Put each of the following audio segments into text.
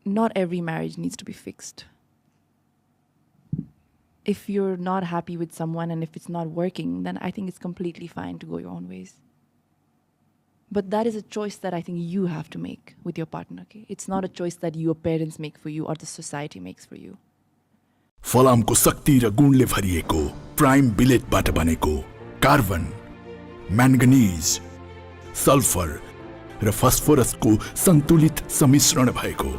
not every marriage needs to be fixed. If you're not happy with someone and if it's not working, then I think it's completely fine to go your own ways. But that is a choice that I think you have to make with your partner. Okay? It's not a choice that your parents make for you or the society makes for you. फलामको शक्ति र गुणले भरिएको prime बिलेटबाट बनेको carbon, म्याङ्गनिज, sulphur र फस्फोरसको सन्तुलित सम्मिश्रण भएको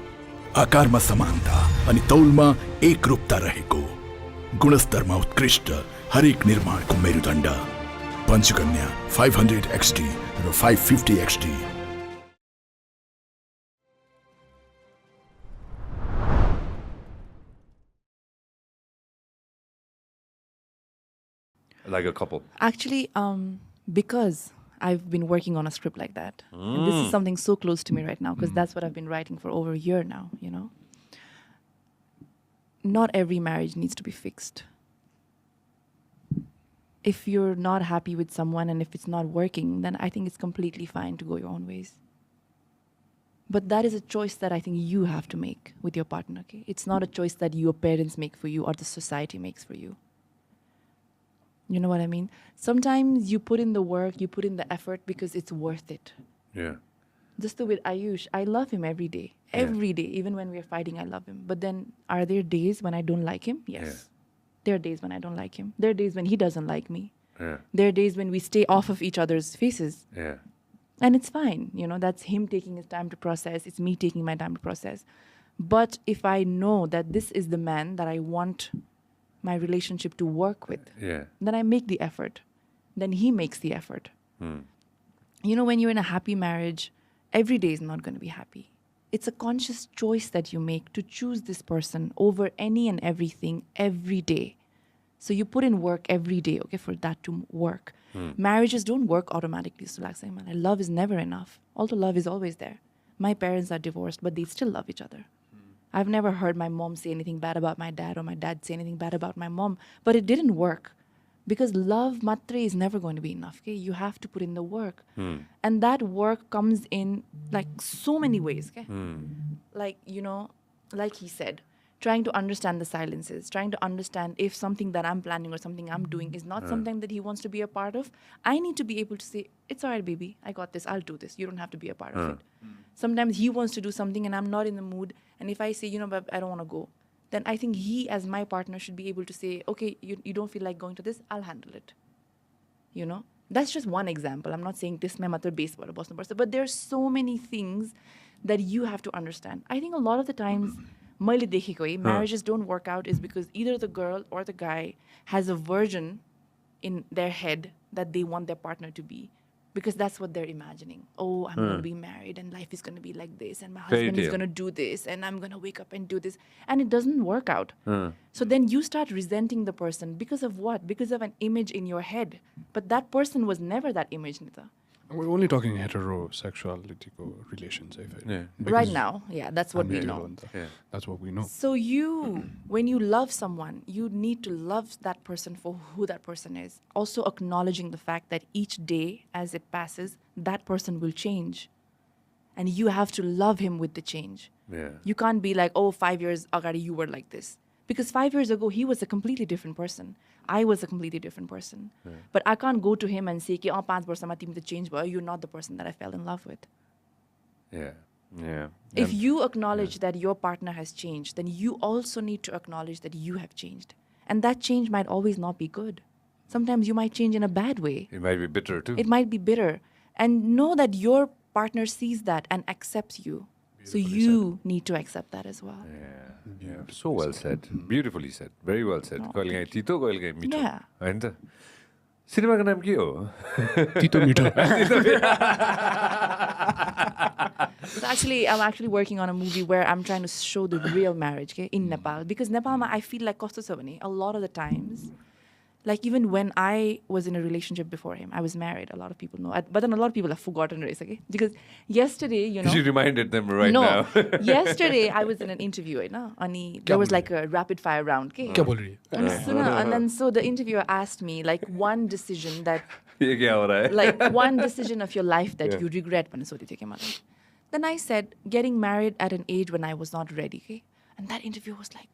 आकारमा समानता अनि तौलमा एकरूपता रहेको गुणस्तरमा उत्कृष्ट हरेक निर्माणको मेरुदण्ड Panchakanya 500 XT raw 550 XT। Like a couple. Actually, because I've been working on a script like that. And this is something so close to me right now because that's what I've been writing for over a year now, you know. Not every marriage needs to be fixed. If you're not happy with someone and if it's not working, then I think it's completely fine to go your own ways. But that is a choice that I think you have to make with your partner. Okay? It's not a choice that your parents make for you or the society makes for you. You know what I mean? Sometimes you put in the work, you put in the effort because it's worth it. Yeah. Just with Ayush, I love him every day. Every day. Even when we're fighting, I love him. But then, are there days when I don't like him? Yes. Yeah. There are days when I don't like him. There are days when he doesn't like me. Yeah. There are days when we stay off of each other's faces. Yeah. And it's fine. You know, that's him taking his time to process. It's me taking my time to process. But if I know that this is the man that I want my relationship to work with, then I make the effort. Then he makes the effort. You know, when you're in a happy marriage, every day is not going to be happy. It's a conscious choice that you make to choose this person over any and everything every day. So you put in work every day, okay, for that to work. Marriages don't work automatically. So like saying, man, love is never enough. Although love is always there. My parents are divorced, but they still love each other. I've never heard my mom say anything bad about my dad or my dad say anything bad about my mom. But it didn't work. Because love matre is never going to be enough. Okay? You have to put in the work. And that work comes in like so many ways. Okay? Like, you know, like he said, trying to understand the silences, trying to understand if something that I'm planning or something I'm doing is not something that he wants to be a part of, I need to be able to say, it's all right, baby, I got this, I'll do this. You don't have to be a part of it. Sometimes he wants to do something and I'm not in the mood. And if I say, you know, but I don't want to go, then I think he, as my partner, should be able to say, okay, you don't feel like going to this, I'll handle it. You know? That's just one example. I'm not saying this my mother base but there are so many things that you have to understand. I think a lot of the times, marriages don't work out is because either the girl or the guy has a version in their head that they want their partner to be. Because that's what they're imagining. Oh, I'm going to be married and life is going to be like this and my husband is going to do this and I'm going to wake up and do this. And it doesn't work out. So then you start resenting the person because of what? Because of an image in your head. But that person was never that image, Nita. We're only talking heterosexuality relations, I think. Right now, yeah, that's what we know. That's what we know. So you, when you love someone, you need to love that person for who that person is. Also acknowledging the fact that each day as it passes, that person will change. And you have to love him with the change. You can't be like, oh, 5 years ago you were like this. Because 5 years ago, he was a completely different person. I was a completely different person. But I can't go to him and say, oh, 5 years ago, change, but you're not the person that I fell in love with. If you acknowledge that your partner has changed, then you also need to acknowledge that you have changed. And that change might always not be good. Sometimes you might change in a bad way. It might be bitter too. It might be bitter. And know that your partner sees that and accepts you. So you need to accept that as well. Yeah. So well said. Beautifully said. Very well said. कहिलेकाहीँ तितो कहिलेकाहीँ मिठो. हैन त? सिनेमाको नाम के हो? Tito Mito. So I'm actually working on a movie where I'm trying to show the real marriage in Nepal. Because Nepal, I feel like a lot of the times, like even when I was in a relationship before him, I was married. A lot of people know. But then a lot of people have forgotten it. Okay? Because yesterday, you know. You reminded them now. Yesterday, I was in an interview. And there was like a rapid fire round. Okay? And then so the interviewer asked me like one decision that. Like one decision of your life that you regret. Then I said, getting married at an age when I was not ready. Okay? And that interview was like,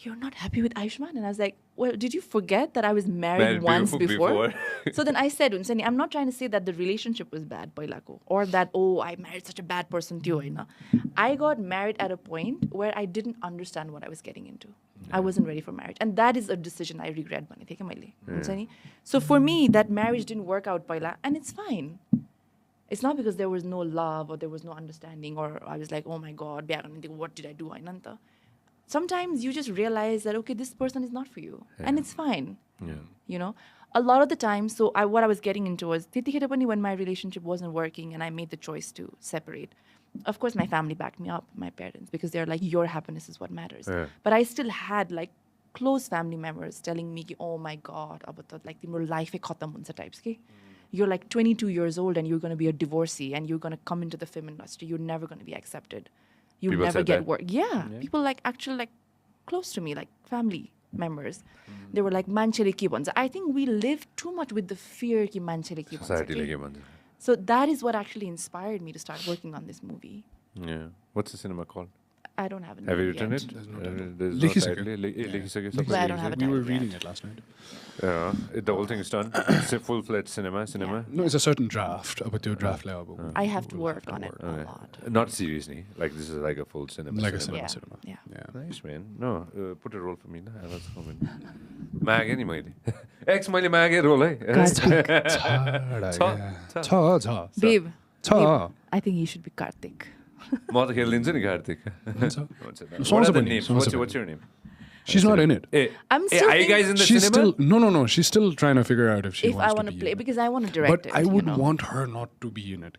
you're not happy with Ayushman? And I was like, well, did you forget that I was married once before? So then I said, Unsani, I'm not trying to say that the relationship was bad, Pailako, or that, oh, I married such a bad person too. I got married at a point where I didn't understand what I was getting into. I wasn't ready for marriage. And that is a decision I regret. So for me, that marriage didn't work out, Paila, and it's fine. It's not because there was no love or there was no understanding or I was like, oh my God, what did I do? Sometimes you just realize that, okay, this person is not for you. And it's fine. You know, a lot of the time, so what I was getting into was, when my relationship wasn't working and I made the choice to separate, of course, my family backed me up, my parents, because they're like, your happiness is what matters. But I still had like close family members telling me, oh my God, like your life types. You're like 22 years old and you're going to be a divorcee and you're going to come into the film industry. You're never going to be accepted. You'll never get work. Yeah. People like actually like close to me, like family members. They were like, manchele ke bhन्छ. I think we live too much with the fear ki manchele ke bhन्छ. So that is what actually inspired me to start working on this movie. Yeah. What's the cinema called? I don't have it. Have you written yet. it? There's no title. But I don't have a We were title reading yet. it last night. Yeah, the whole thing is done. It's a full-fledged cinema. No, it's a certain draft. But the draft I have to work on it a lot. Not seriously. Like this is like a full cinema. Like a cinema. cinema. Yeah. Nice, man. No, put a role for me. I was coming. Mag any मैले. Ex मैले मागे role है. Babe, I think you should be Karthik. म त खेलिदिन्छु नि Kartik. What's your name? She's not in it. I'm still are you guys in the She's cinema? still no. She's still trying to figure out if she if wants I want to to be play, in it. because I want to direct But it. I would you know? want her not to be in it.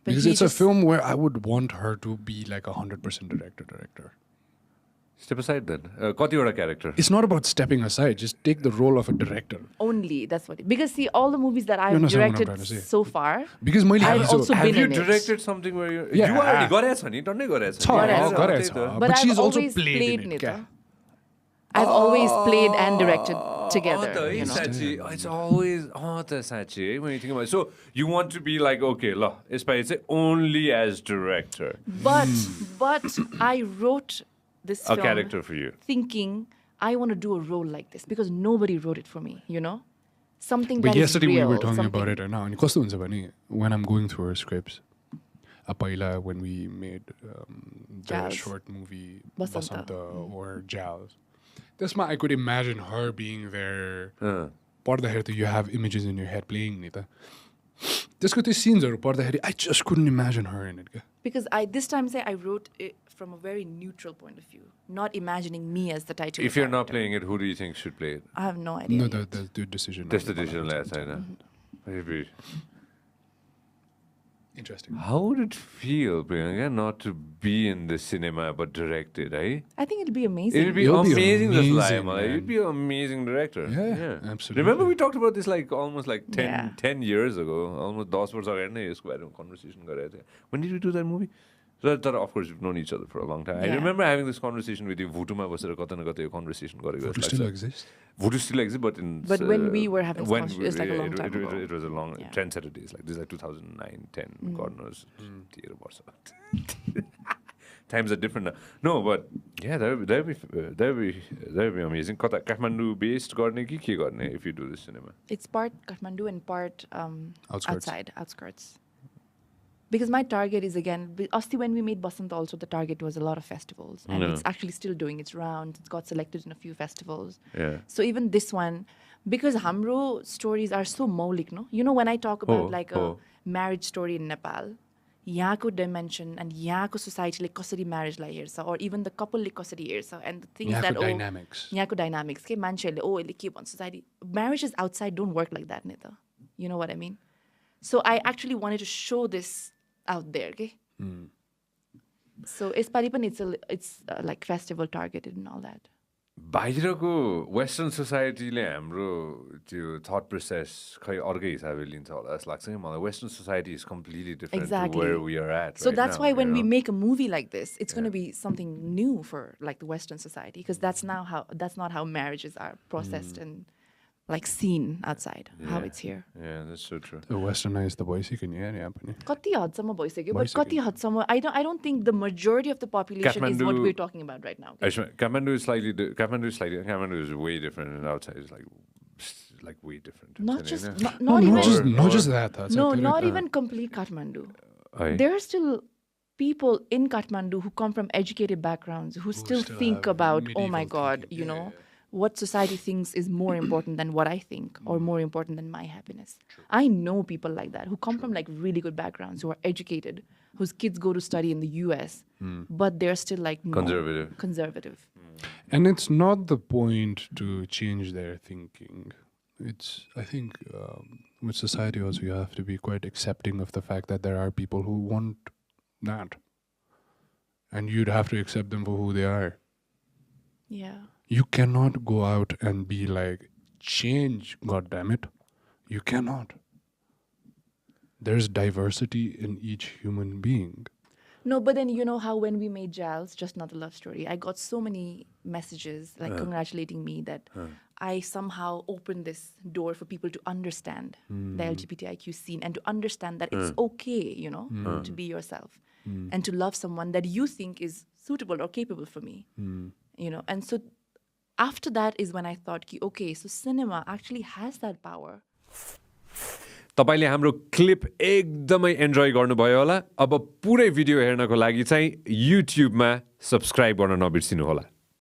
Because he it's a just- film where I would want her to be like 100% director. Step aside then. कतिवटा character? It's not about stepping aside. Just take the role of a director. Only, that's what because see, all the movies that I've understand what I'm directed trying to say. so far, Because मैले I've हिजो- also Have been you in directed something where you... Yeah. You already गरेछ नि, टन्नै गरेछ नि. गरेछ. त्यही त. But But she's I've also always played in ni it. ta. क्या? I've always played and directed together. You know? Sachi, it's always Sachi, when you think about it. So you want to be like, okay, la, it's only as director. But I wrote this A film character for you. thinking I want to do a role like this because nobody wrote it for me, you know? Something But that is yesterday real, we were talking something- about it right now. And कस्तो हुन्छ भने, when I'm going through her scripts, पहिला when we made the Jazz. short movie Basanta. Basanta or Jazz, त्यसमा I could imagine her being there. पढ्दाखेरि त you have images in your head playing नि त. त्यसको त्यो scenesहरू पढ्दाखेरि I just couldn't imagine her in it. क्या. Because this time I wrote it from a very neutral point of view, not imagining me as the title. If you're not playing it, who do you think should play it? I have no idea. No, yet. that's the decision. That's the decision last time. Maybe. Interesting. How would it feel, Priyanka, not to be in the cinema but direct it, eh? I think it'll be amazing. It'll be You'll be amazing, this amazing, lie, man. You'd be an amazing director. Yeah, absolutely. Remember we talked about this like almost like 10, Yeah. 10 years ago, almost 10 years ago, यसको बारेमा conversation गरेको थियौँ. When did we do that movie? So that, of course, we've known each other for a long time. I Yeah. remember having this conversation with you. Vutuma बसेर कता न कता यो conversation गरेको Voodoo जस्तो still लाग्छ. exists? Voodoo still exists, but in... But when we were having this when conversation, it's like a long it- time it- ago. It was a long... Yeah. Trendsetter days. Like, this is like 2009, 10, God knows. 13 वर्ष. Times are different now. No, but yeah, that would be amazing. कता Kathmandu based गर्ने कि के गर्ने if you do this cinema? It's part Kathmandu and part Outskirts. outskirts. Because my target is, again, Asti, when we made Basant also, the target was a lot of festivals. And it's actually still doing its rounds. It's got selected in a few festivals. Yeah. So even this one, because Hamro stories are so maulik, no? You know, when I talk about a marriage story in Nepal, यहाँको dimension and यहाँको society like कसरी marriage लाई हेर्छ, or even the couple like कसरी हेर्छ, and the things यहाँको that dynamics. यहाँको dynamics के मान्छेहरूले यसले के भन्छ, society marriages outside don't work like that नि त. You know what I mean? So I actually wanted to show this out there, okay? So यसपालि पनि it's like festival targeted and all that. बाहिरको वेस्टर्न सोसाइटीले हाम्रो त्यो thought process खै अर्कै हिसाबले लिन्छ होला जस्तो लाग्छ कि मलाई western society is completely different to where we are at So that's why when we make a movie like this, it's going to be something new for like the Western society, because that's not how marriages are processed and like seen outside how it's here. Yeah, that's so true. Westernized the भइसक्यो नि यार यहाँ पनि कति हदसम्म भइसक्यो but कति हदसम्म I don't think the majority of the population is what we're talking about right now. Ayushman, Kathmandu is way different, and outside is like way different. Not just Tanzania. not even not just that no, not even complete Kathmandu. There are still people in Kathmandu who come from educated backgrounds who still think about, oh my God, you know, what society thinks is more important than what I think or more important than my happiness. I know people like that who come from like really good backgrounds, who are educated, whose kids go to study in the US, but they're still like no, conservative. And it's not the point to change their thinking. It's, I think, with society also, you have to be quite accepting of the fact that there are people who want that. And you'd have to accept them for who they are. Yeah. You cannot go out and be like, change, goddammit. You cannot. There's diversity in each human being. No, but then you know how when we made Giles, Just Not a Love Story, I got so many messages like congratulating me that I somehow opened this door for people to understand the LGBTIQ scene and to understand that it's okay, you know, to be yourself and to love someone that you think is suitable or capable for me, you know. And so after that is when I thought, okay, so cinema actually has that power. तपाईले हाम्रो clip एकदमै enjoy गर्नुभयो होला अब पुरै video हेर्नको लागि चाहिँ युट्युबमा सब्स्क्राइब गर्न नबिर्सिनु होला